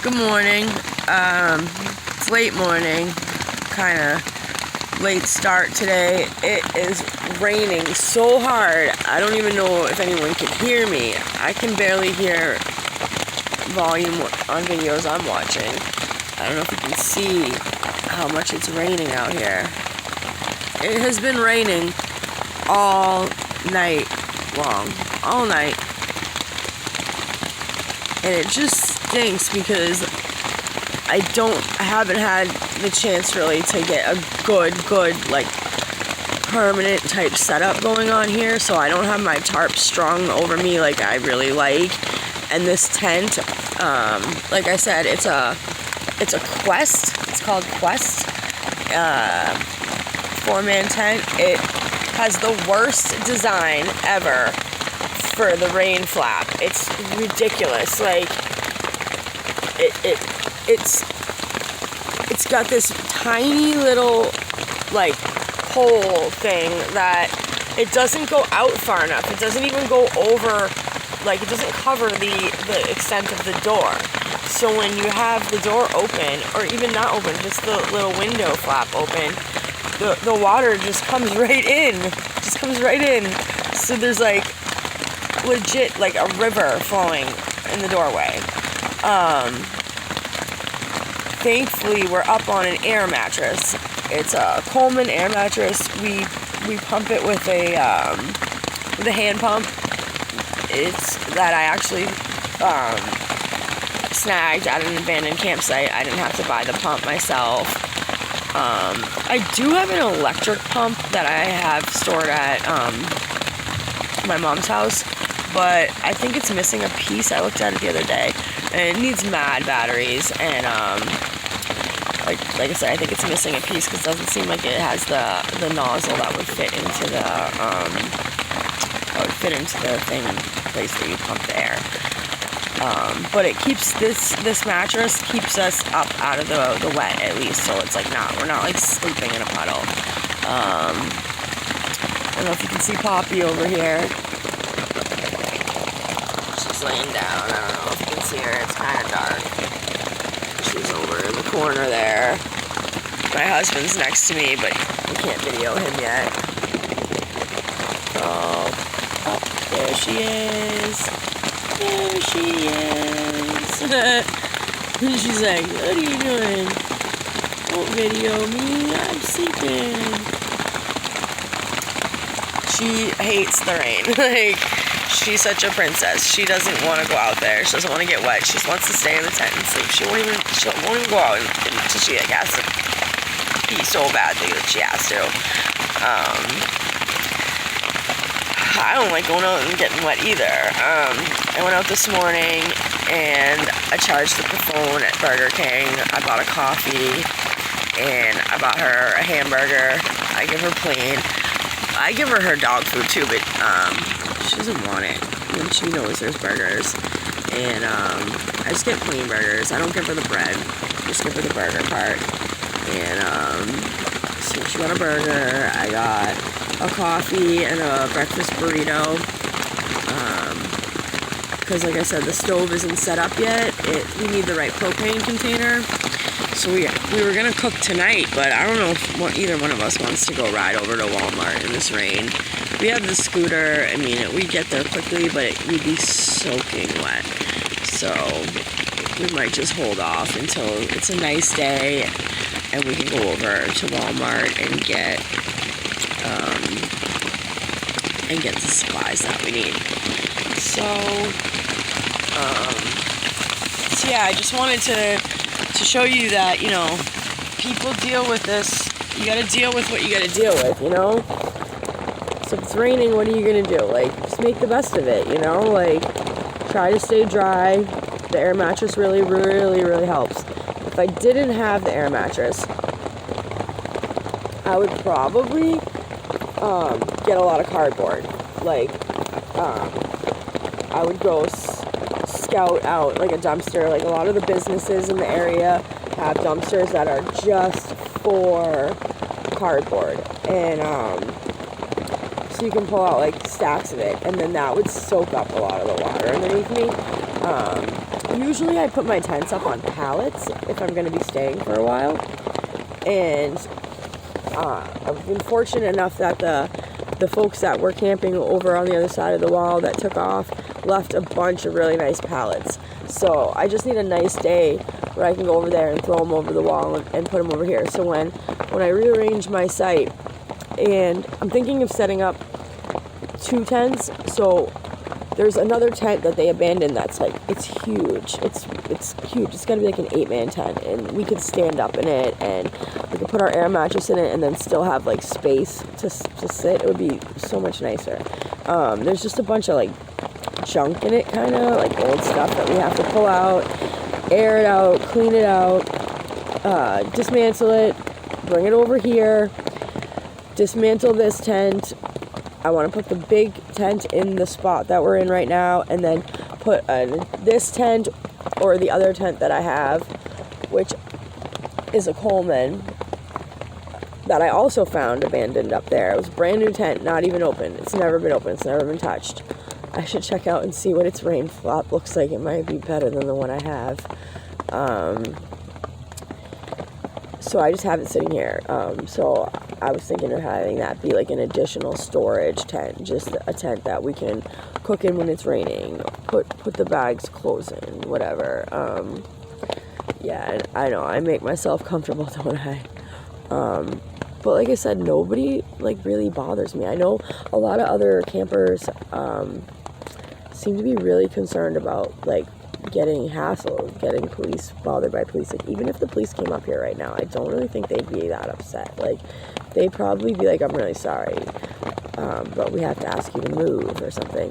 Good morning. It's late morning, kind of late start today. It is raining so hard, I don't even know if anyone can hear me. I can barely hear volume on videos I'm watching. I don't know if you can see how much it's raining out here. It has been raining all night long, all night. And it just stinks because I haven't had the chance really to get a good like permanent type setup going on here, so I don't have my tarp strung over me like I really like. And this tent, like I said, it's a Quest. It's called Quest 4-man tent. It has the worst design ever for the rain flap. It's ridiculous. Like it's got this tiny little like hole thing that it doesn't go out far enough. It doesn't even go over, like it doesn't cover the extent of the door. So when you have the door open, or even not open, just the little window flap open, the water just comes right in. Just comes right in. So there's like legit like a river flowing in the doorway. Thankfully we're up on an air mattress. It's a Coleman air mattress. We pump it with a hand pump. It's that I actually snagged at an abandoned campsite. I didn't have to buy the pump myself. I do have an electric pump that I have stored at my mom's house, but I think it's missing a piece. I looked at it the other day, and it needs mad batteries, and like I said, I think it's missing a piece because it doesn't seem like it has the nozzle that would fit into the place that you pump the air. But it keeps this mattress keeps us up out of the wet, at least, so it's like we're not like sleeping in a puddle. I don't know if you can see Poppy over here. She's laying down. I don't know if you can see her. It's kind of dark. She's over in the corner there. My husband's next to me, but we can't video him yet. Oh, there she is. There she is. She's like, what are you doing? Don't video me. I'm sleeping. She hates the rain. Like, she's such a princess. She doesn't want to go out there. She doesn't want to get wet. She just wants to stay in the tent and sleep. She won't even go out until she like, has to pee so badly that she has to. I don't like going out and getting wet either. I went out this morning and I charged up the phone at Burger King. I bought a coffee and I bought her a hamburger. I give her plain. I give her dog food too, but she doesn't want it when she knows there's burgers. And I just get plain burgers. I don't give her the bread. Just give her the burger part. And so she got a burger. I got a coffee and a breakfast burrito. Because like I said, the stove isn't set up yet. We need the right propane container. So we were gonna cook tonight, but I don't know if either one of us wants to go ride over to Walmart in this rain. We have the scooter. I mean, we get there quickly, but we'd be soaking wet. So we might just hold off until it's a nice day and we can go over to Walmart and get the supplies that we need. So yeah, I just wanted to show you that, you know, people deal with this. You gotta deal with what you gotta deal with, you know? So if it's raining, what are you gonna do? Like, just make the best of it, you know? Like, try to stay dry. The air mattress really, really, really helps. If I didn't have the air mattress, I would probably get a lot of cardboard. Like, I would go scout out like a dumpster. Like, a lot of the businesses in the area have dumpsters that are just for cardboard, and so you can pull out like stacks of it, and then that would soak up a lot of the water underneath me. usually I put my tents up on pallets if I'm going to be staying for a while. And I've been fortunate enough that the folks that were camping over on the other side of the wall that took off left a bunch of really nice pallets. So I just need a nice day where I can go over there and throw them over the wall and put them over here. So when I rearrange my site, and I'm thinking of setting up 2 tents. So there's another tent that they abandoned that's like, it's huge. It's huge. It's gotta be like an 8-man tent, and we could stand up in it, and we could put our air mattress in it, and then still have like space to sit. It would be so much nicer. There's just a bunch of like junk in it, kind of like old stuff that we have to pull out, air it out, clean it out, dismantle it, bring it over here, dismantle this tent. I want to put the big tent in the spot that we're in right now, and then put this tent or the other tent that I have, which is a Coleman that I also found abandoned up there. It was a brand new tent, not even open. It's never been open. It's never been touched. I should check out and see what its rain flop looks like. It might be better than the one I have. So I just have it sitting here. So I was thinking of having that be like an additional storage tent, just a tent that we can cook in when it's raining, put the bags, clothes in, whatever. Yeah, and I know I make myself comfortable, don't I? But like I said, nobody like really bothers me. I know a lot of other campers seem to be really concerned about like getting hassled, getting bothered by police. Like, even if the police came up here right now, I don't really think they'd be that upset. Like, they'd probably be like, I'm really sorry, but we have to ask you to move or something.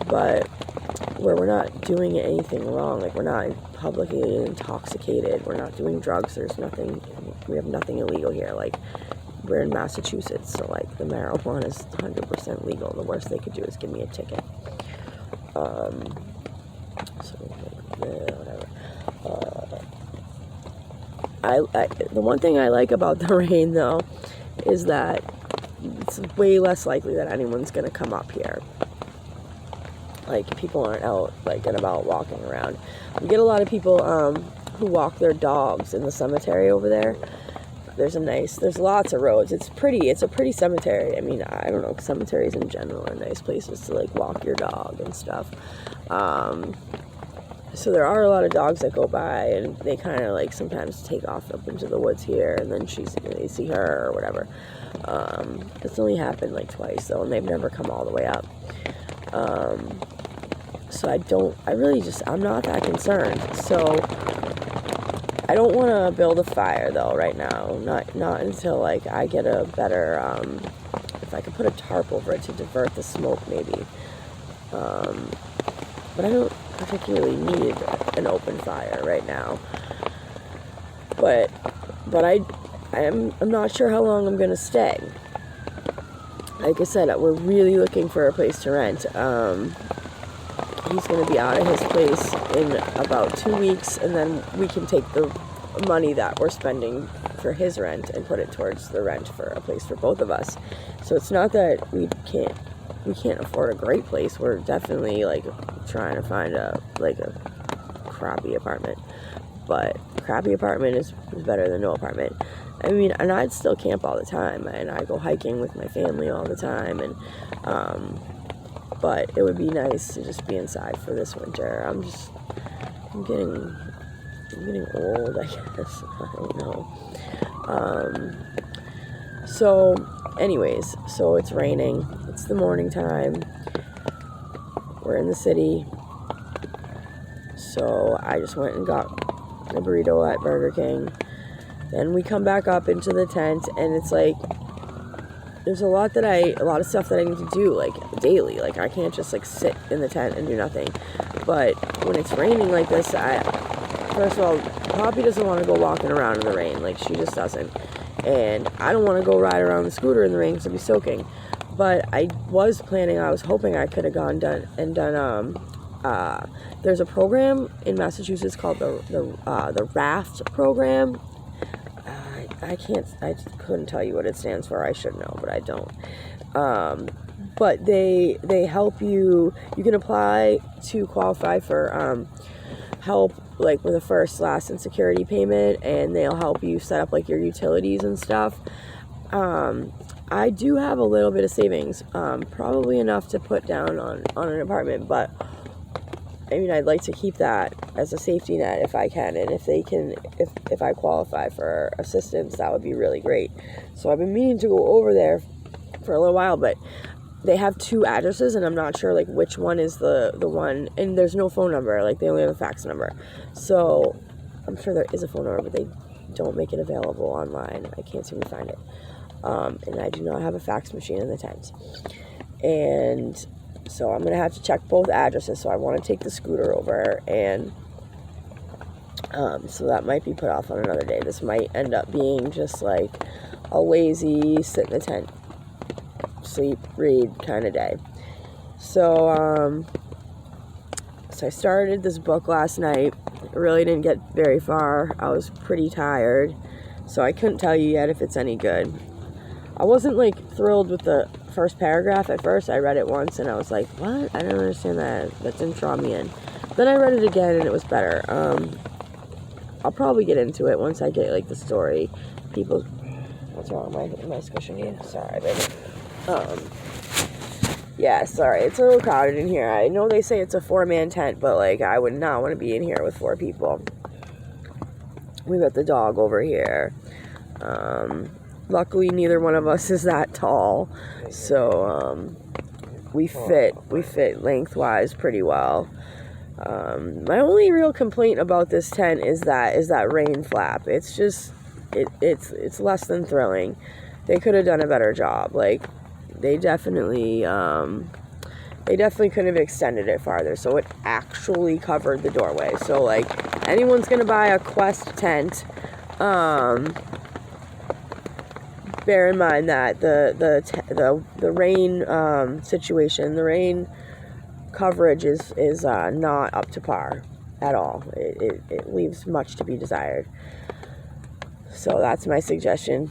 But where we're not doing anything wrong, like we're not publicly intoxicated, we're not doing drugs, we have nothing illegal here. Like, we're in Massachusetts, so like the marijuana is 100% legal. The worst they could do is give me a ticket. So whatever. The one thing I like about the rain, though, is that it's way less likely that anyone's gonna come up here. Like, people aren't out like and about walking around. We get a lot of people who walk their dogs in the cemetery over there. There's lots of roads. It's a pretty cemetery. I mean, I don't know, cemeteries in general are nice places to like walk your dog and stuff. So there are a lot of dogs that go by, and they kind of like sometimes take off up into the woods here, and then they see her or whatever. It's only happened like twice though, and they've never come all the way up. So I'm not that concerned. So I don't want to build a fire though right now. Not until like I get a better, if I could put a tarp over it to divert the smoke maybe. But I don't particularly need an open fire right now. But I'm not sure how long I'm gonna stay. Like I said, we're really looking for a place to rent. He's gonna be out of his place in about 2 weeks, and then we can take the money that we're spending for his rent and put it towards the rent for a place for both of us. So it's not that we can't afford a great place. We're definitely like trying to find a crappy apartment, but crappy apartment is better than no apartment. I mean, and I'd still camp all the time, and I go hiking with my family all the time, and but it would be nice to just be inside for this winter. I'm getting old, I guess. I don't know. So anyways, so it's raining. It's the morning time. We're in the city. So I just went and got a burrito at Burger King. Then we come back up into the tent, and it's like, there's a lot of stuff that I need to do, like, daily. Like, I can't just, like, sit in the tent and do nothing. But when it's raining like this, first of all, Poppy doesn't want to go walking around in the rain. Like, she just doesn't. And I don't want to go ride around the scooter in the rain because I'll be soaking. But I was hoping I could have done, there's a program in Massachusetts called the RAFT program. I couldn't tell you what it stands for. I should know, but I don't. But they help you. You can apply to qualify for help like with a first, last, and security payment, and they'll help you set up like your utilities and stuff. I do have a little bit of savings, probably enough to put down on an apartment, but I mean, I'd like to keep that as a safety net if I can, and if I qualify for assistance, that would be really great. So I've been meaning to go over there for a little while, but they have 2 addresses, and I'm not sure like which one is the one, and there's no phone number, like they only have a fax number. So I'm sure there is a phone number, but they don't make it available online. I can't seem to find it. And I do not have a fax machine in the tent. And so I'm going to have to check both addresses. So I want to take the scooter over, and so that might be put off on another day. This might end up being just like a lazy sit in the tent, sleep, read kind of day. So I started this book last night. I really didn't get very far. I was pretty tired, so I couldn't tell you yet if it's any good. I wasn't like thrilled with the first paragraph at first. I read it once and I was like, what? I don't understand that. That didn't draw me in. Then I read it again and it was better. I'll probably get into it once I get like the story. People, what's wrong? Am I squishing you? Sorry, baby. Yeah, sorry. It's a little crowded in here. I know they say it's a 4-man tent, but like I would not want to be in here with 4 people. We got the dog over here. Luckily, neither one of us is that tall, so we fit lengthwise pretty well. My only real complaint about this tent is that rain flap. It's just it's less than thrilling. They could have done a better job. Like they definitely could have extended it farther so it actually covered the doorway. So like anyone's gonna buy a Quest tent, bear in mind that the rain situation, the rain coverage is not up to par at all. It leaves much to be desired. So that's my suggestion.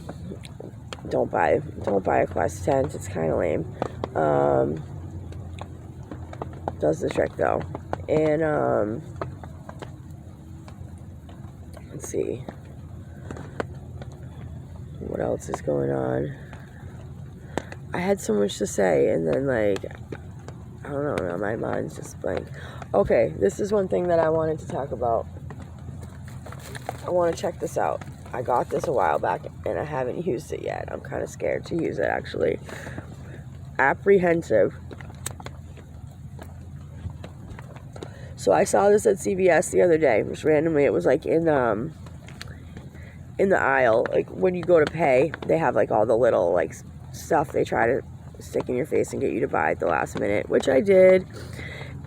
Don't buy a Quest tent. It's kind of lame. Does the trick though. And let's see. What else is going on? I had so much to say, and then like I don't know, now my mind's just blank. Okay, this is one thing that I wanted to talk about. I want to check this out. I got this a while back and I haven't used it yet. I'm kind of scared to use it, actually. Apprehensive. So I saw this at CVS the other day, just randomly. It was like in the aisle, like when you go to pay, they have like all the little like stuff they try to stick in your face and get you to buy at the last minute, which I did.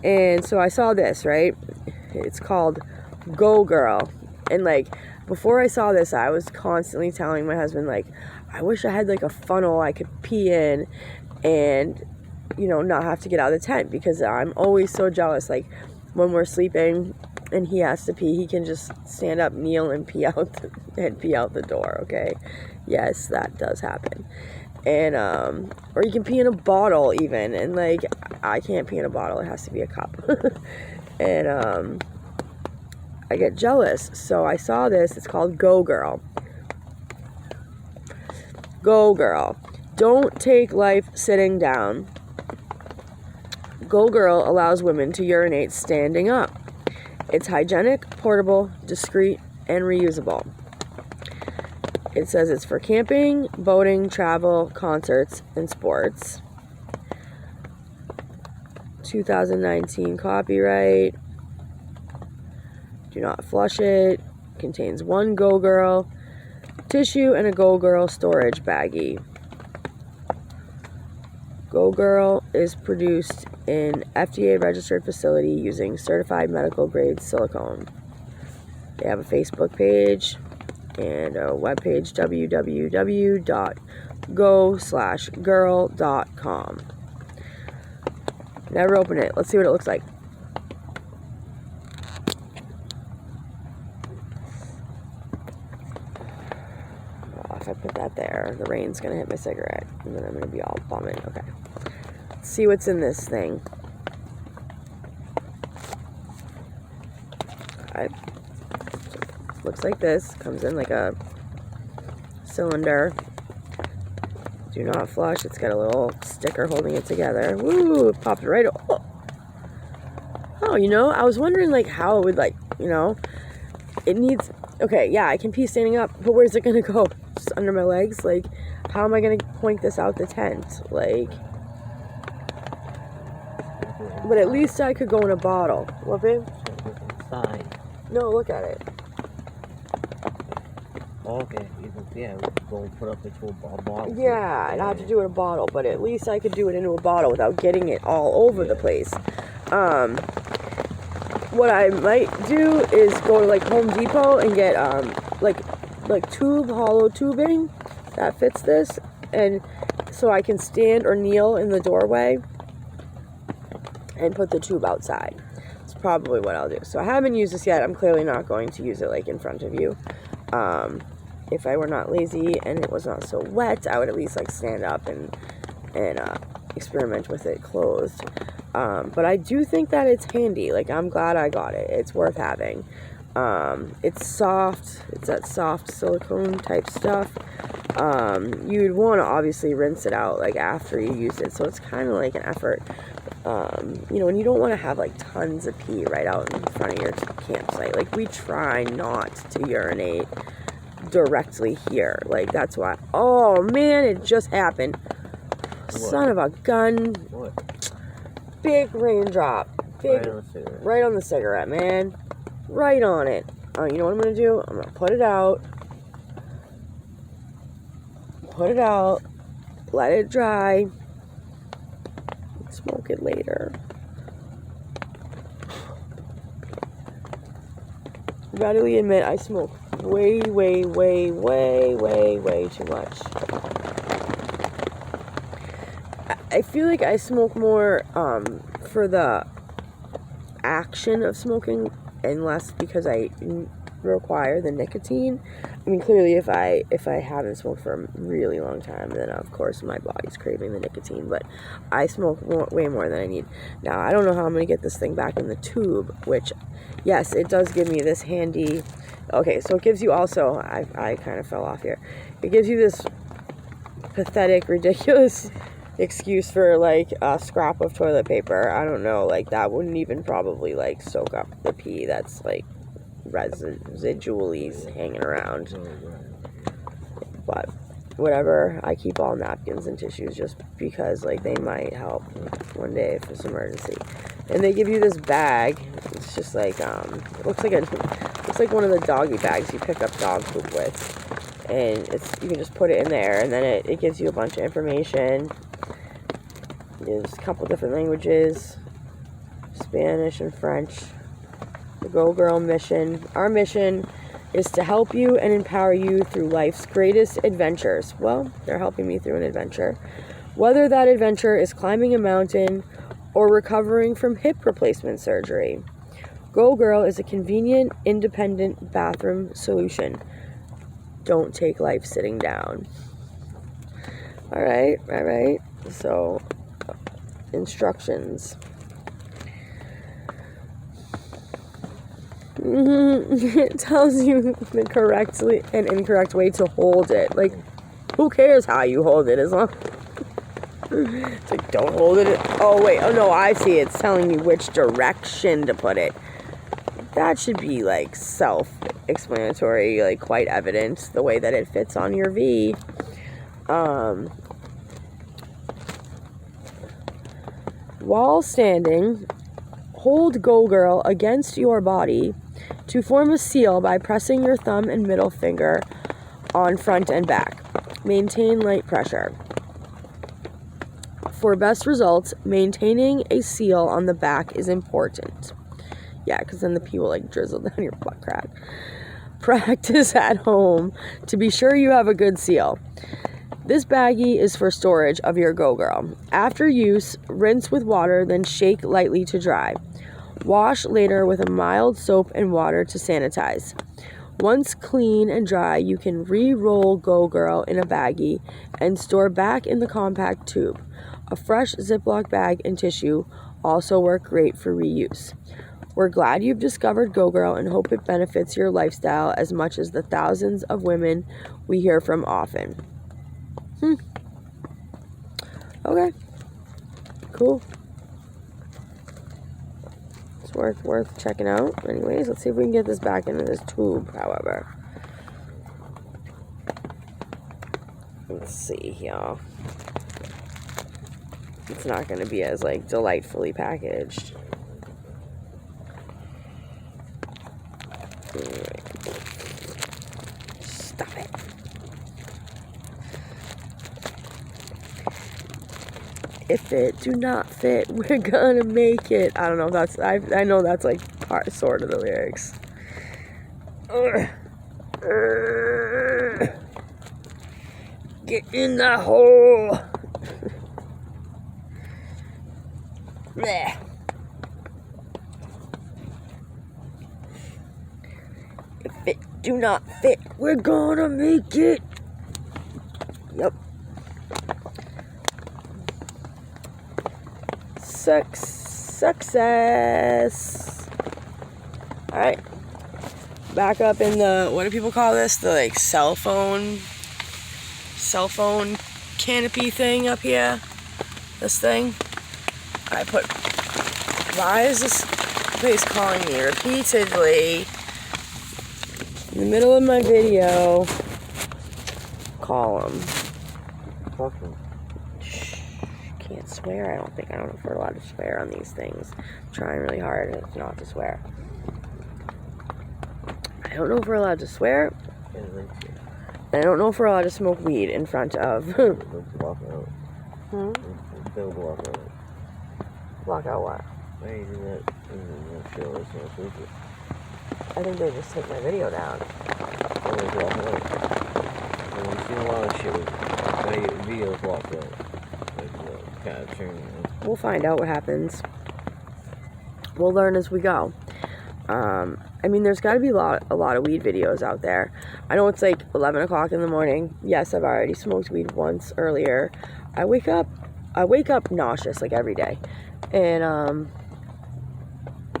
And so I saw this, right? It's called GoGirl. And like before I saw this, I was constantly telling my husband, like, I wish I had like a funnel I could pee in and, you know, not have to get out of the tent, because I'm always so jealous. Like when we're sleeping and he has to pee, he can just stand up, kneel, and pee out the door. Okay, yes, that does happen. And or you can pee in a bottle even, and like I can't pee in a bottle; it has to be a cup. And I get jealous, so I saw this. It's called GoGirl. GoGirl. Don't take life sitting down. GoGirl allows women to urinate standing up. It's hygienic, portable, discreet, and reusable. It says it's for camping, boating, travel, concerts, and sports. 2019 copyright. Do not flush it. Contains 1 GoGirl tissue and a GoGirl storage baggie. GoGirl is produced in FDA registered facility using certified medical grade silicone. They have a Facebook page and a webpage, www.go/girl.com. Never open it. Let's see what it looks like. Oh, if I put that there, the rain's gonna hit my cigarette, and then I'm gonna be all bumming. Okay. Let's see what's in this thing. outside. Looks like this. Comes in like a cylinder. Do not flush. It's got a little sticker holding it together. Woo! It popped right. Oh, you know, I was wondering like how it would like, you know, it needs. Okay, yeah, I can pee standing up, but where's it gonna go? Just under my legs? Like, how am I gonna point this out the tent? Like, but at least I could go in a bottle. What, babe? No, look at it. Okay, yeah, go put up into a bottle. Yeah, I'd have to do it in a bottle, but at least I could do it into a bottle without getting it all over the place. What I might do is go to like Home Depot and get like hollow tubing that fits this, and so I can stand or kneel in the doorway and put the tube outside. That's probably what I'll do. So I haven't used this yet. I'm clearly not going to use it like in front of you. If I were not lazy and it was not so wet, I would at least like stand up and experiment with it closed. But I do think that it's handy. Like, I'm glad I got it. It's worth having. It's soft. It's that soft silicone type stuff. You'd want to obviously rinse it out like after you use it, so it's kind of like an effort. You know, and you don't want to have like tons of pee right out in front of your campsite. Like, we try not to urinate directly here. Like, that's why. Oh man, it just happened. What? Son of a gun. What? Big raindrop. Big, right on the cigarette, man. Right on it. You know what I'm gonna do? I'm gonna put it out. Put it out. Let it dry. Smoke it later. Readily admit I smoke way too much. I feel like I smoke more for the action of smoking and less because I require the nicotine. I mean, clearly if I haven't smoked for a really long time, then of course my body's craving the nicotine, but I smoke way more than I need. Now, I don't know how I'm going to get this thing back in the tube, which, yes, it does give me this handy. Okay, so it gives you also, I kind of fell off here. It gives you this pathetic, ridiculous excuse for like a scrap of toilet paper. I don't know, like that wouldn't even probably like soak up the pee that's like residually hanging around. But whatever, I keep all napkins and tissues just because like they might help one day if it's an emergency. And they give you this bag. It's just like it looks like one of the doggy bags you pick up dog poop with, and you can just put it in there, and then it gives you a bunch of information. There's a couple different languages, Spanish and French. The GoGirl mission. Our mission is to help you and empower you through life's greatest adventures. Well, they're helping me through an adventure. Whether that adventure is climbing a mountain or recovering from hip replacement surgery. GoGirl is a convenient, independent bathroom solution. Don't take life sitting down. All right. So, instructions. It tells you the correct and incorrect way to hold it. Like, who cares how you hold it as long... It's like, don't hold it. Oh, wait. Oh, no, I see. It's telling me which direction to put it. That should be, like, self-explanatory, like, quite evident, the way that it fits on your V. While standing, hold GoGirl against your body to form a seal by pressing your thumb and middle finger on front and back. Maintain light pressure. For best results, maintaining a seal on the back is important. Yeah, because then the pee will like drizzle down your butt crack. Practice at home to be sure you have a good seal. This baggie is for storage of your GoGirl. After use, rinse with water, then shake lightly to dry. Wash later with a mild soap and water to sanitize. Once clean and dry, you can re-roll GoGirl in a baggie and store back in the compact tube. A fresh Ziploc bag and tissue also work great for reuse. We're glad you've discovered GoGirl and hope it benefits your lifestyle as much as the thousands of women we hear from often. Okay. Cool. It's worth checking out. Anyways, let's see if we can get this back into this tube, however. Let's see here. It's not going to be as, like, delightfully packaged. Stop it. If it do not fit, we're gonna make it. I don't know if that's, I know that's like sort of the lyrics. Get in the hole. Bleh. If it do not fit, we're gonna make it. Yep. Success. Alright. Back up in the, what do people call this? The like cell phone canopy thing up here. This thing. Why is this place calling me repeatedly in the middle of my video? Call them. Can't swear, I don't think. I don't know if we're allowed to swear on these things. I'm trying really hard not to swear. I don't know if we're allowed to swear. I don't know if we're allowed to smoke weed in front of. Block out what? I think they just took my video down. We'll find out what happens. We'll learn as we go. I mean, there's got to be a lot of weed videos out there. I know it's like 11 o'clock in the morning. Yes, I've already smoked weed once earlier. I wake up nauseous like every day, and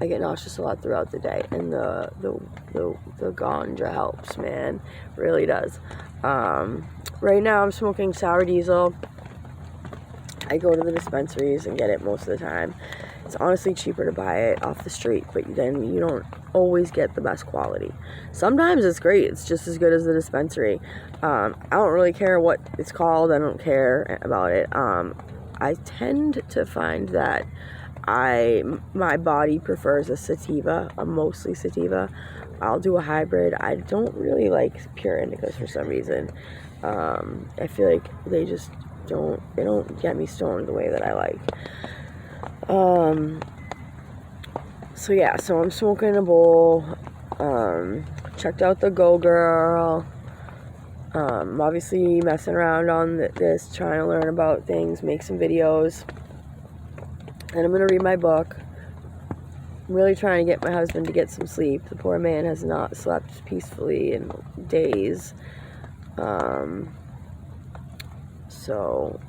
I get nauseous a lot throughout the day. And the ganja helps, man, really does. Right now I'm smoking sour diesel. I go to the dispensaries and get it most of the time. It's honestly cheaper to buy it off the street, but then you don't always get the best quality. Sometimes it's great. It's just as good as the dispensary. I don't really care what it's called. I don't care about it. I tend to find that my body prefers a sativa, a mostly sativa. I'll do a hybrid. I don't really like pure indicas for some reason. I feel like they don't get me stoned the way that I like. So yeah, so I'm smoking a bowl. Checked out the GoGirl. Obviously messing around on this, trying to learn about things, make some videos. And I'm gonna read my book. I'm really trying to get my husband to get some sleep. The poor man has not slept peacefully in days. So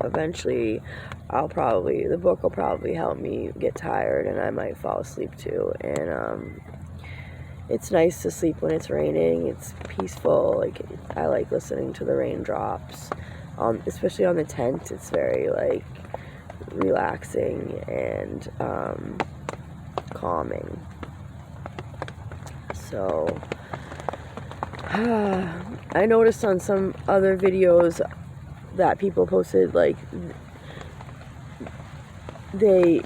eventually the book will probably help me get tired, and I might fall asleep too. And it's nice to sleep when it's raining. It's peaceful. Like, I like listening to the raindrops, especially on the tent. It's very like relaxing and calming. So I noticed on some other videos that people posted, like, they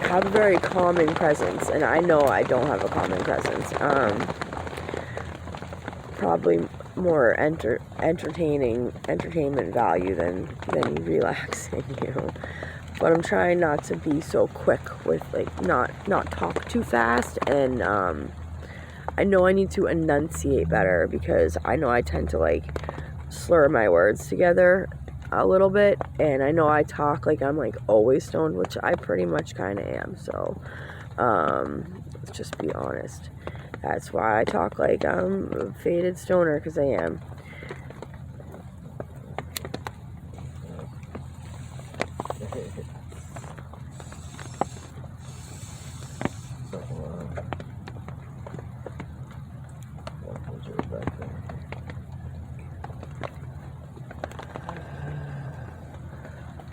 have a very calming presence, and I know I don't have a calming presence. Probably more entertainment value than relaxing, you know. But I'm trying not to be so quick with, like, not talk too fast, and I know I need to enunciate better, because I know I tend to, like, slur my words together a little bit, and I know I talk like I'm, like, always stoned, which I pretty much kind of am. So let's just be honest. That's why I talk like I'm a faded stoner, because I am.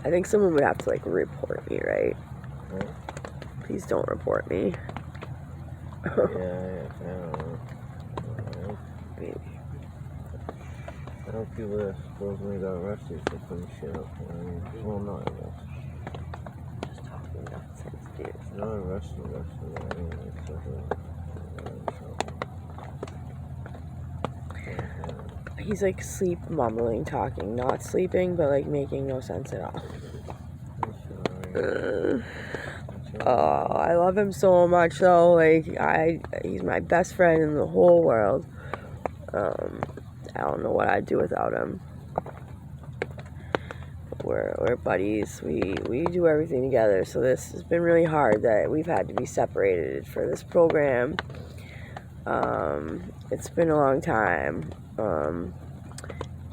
I think someone would have to, like, report me, right? What? Please don't report me. Yeah, I don't know. Maybe. I know people that supposedly got arrested for putting shit up. Well, not arrested. Just talking nonsense, dude. Not arrested, anyway. He's like sleep mumbling, talking, not sleeping, but like making no sense at all. Oh, I love him so much though. Like he's my best friend in the whole world. I don't know what I'd do without him. We're buddies. We do everything together. So this has been really hard that we've had to be separated for this program. It's been a long time.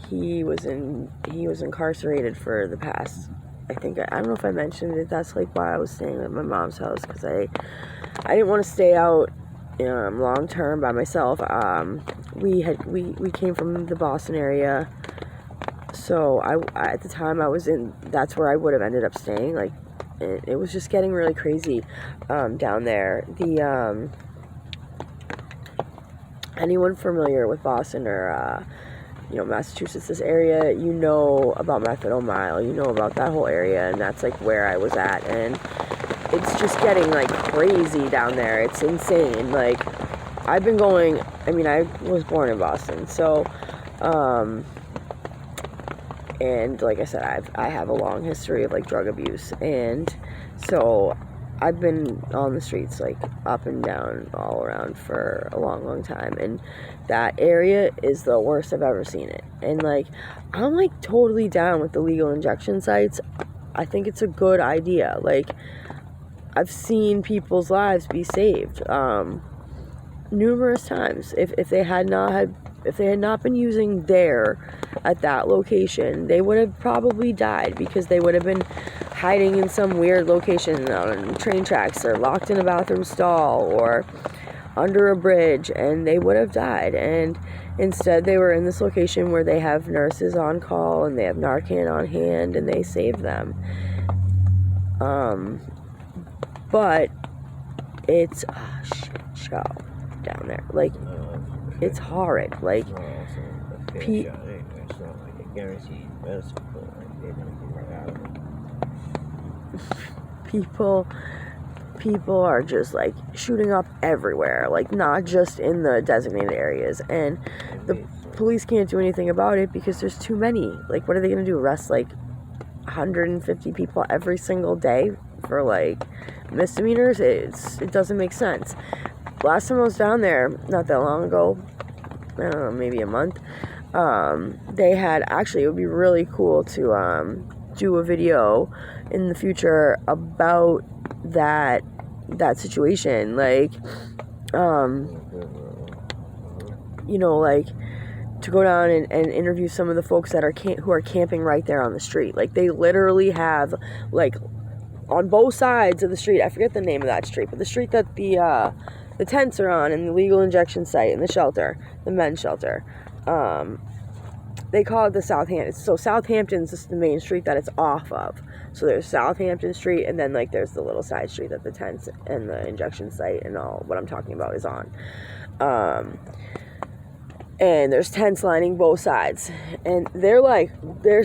He was incarcerated for the past, I don't know if I mentioned it, that's like why I was staying at my mom's house, because I didn't want to stay out long term by myself. We came from the Boston area, so I at the time I was in, that's where I would have ended up staying. Like it was just getting really crazy down there. Anyone familiar with Boston or Massachusetts, this area, about Methadone Mile, about that whole area, and that's like where I was at, and it's just getting like crazy down there. It's insane. Like I've been going, I was born in Boston, so and like I said, I have a long history of like drug abuse, and so I've been on the streets, like, up and down, all around for a long, long time, and that area is the worst I've ever seen it. And, like, I'm, like, totally down with the legal injection sites. I think it's a good idea. Like, I've seen people's lives be saved numerous times. If they had not been using there at that location, they would have probably died, because they would have been hiding in some weird location on train tracks, or locked in a bathroom stall, or under a bridge, and they would have died. And instead they were in this location where they have nurses on call, and they have Narcan on hand, and they save them. But it's a shit show down there. Like, it's horrid. Like, It's not like a guaranteed medicine, but like they're gonna get right out of it. People are just like shooting up everywhere, like not just in the designated areas, and the police can't do anything about it because there's too many. Like, what are they gonna do, arrest like 150 people every single day for like misdemeanors? It doesn't make sense. Last time I was down there, not that long ago, I don't know, maybe a month, they had, actually, it would be really cool to do a video in the future about that situation, like like to go down and interview some of the folks that who are camping right there on the street. Like, they literally have, like, on both sides of the street, I forget the name of that street, but the street that the tents are on, and the legal injection site, and the shelter, the men's shelter, they call it the Southampton. So Southampton's just the main street that it's off of. So there's Southampton Street, and then like there's the little side street that the tents and the injection site and all what I'm talking about is on. And there's tents lining both sides, and they're like they're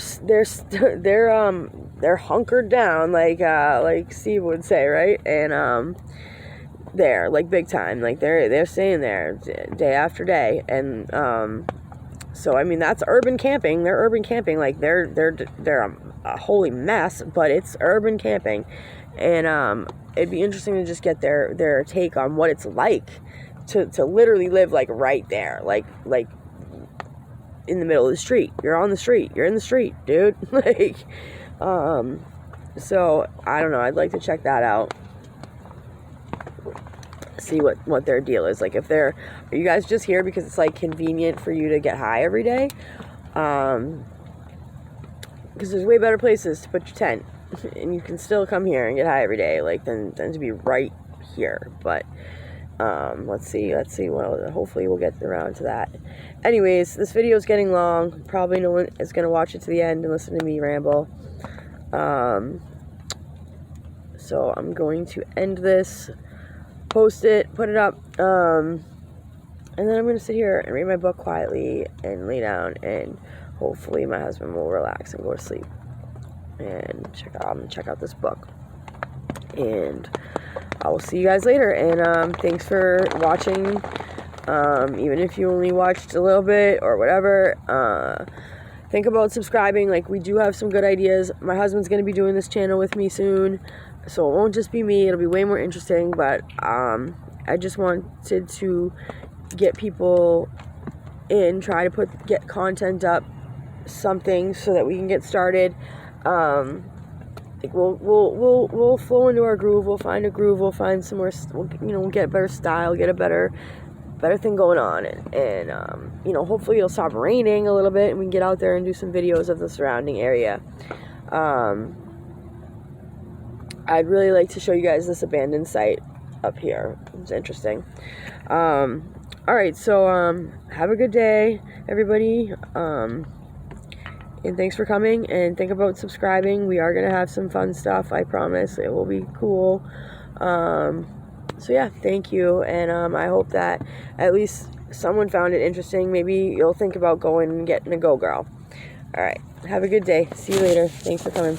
hunkered down, like Steve would say, right? And they're like big time, like they're staying there day after day, and so that's urban camping. They're urban camping, like they're a holy mess, but it's urban camping, and it'd be interesting to just get their take on what it's like to literally live like right there, like in the middle of the street. You're on the street. You're in the street, dude. Like, so I don't know. I'd like to check that out. See what their deal is. Like, are you guys just here because it's like convenient for you to get high every day? Because there's way better places to put your tent, and you can still come here and get high every day, like than to be right here. But let's see. Well, hopefully we'll get around to that. Anyways, this video is getting long. Probably no one is gonna watch it to the end and listen to me ramble. So I'm going to end this, post it, put it up, and then I'm going to sit here and read my book quietly and lay down, and hopefully my husband will relax and go to sleep and check out this book. And I will see you guys later, and thanks for watching. Even if you only watched a little bit or whatever, think about subscribing. Like, we do have some good ideas. My husband's going to be doing this channel with me soon, so it won't just be me. It'll be way more interesting, but I just wanted to get people in, try to get content up, something, so that we can get started. Like, we'll flow into our groove. We'll find a groove. We'll find some more. We'll get better style, get a better thing going on, and hopefully it'll stop raining a little bit and we can get out there and do some videos of the surrounding area. I'd really like to show you guys this abandoned site up here. It's interesting. Alright, so have a good day, everybody, and thanks for coming, and think about subscribing. We are gonna have some fun stuff, I promise. It will be cool. So yeah, thank you, and I hope that at least someone found it interesting. Maybe you'll think about going and getting a GoGirl. Alright, have a good day. See you later. Thanks for coming.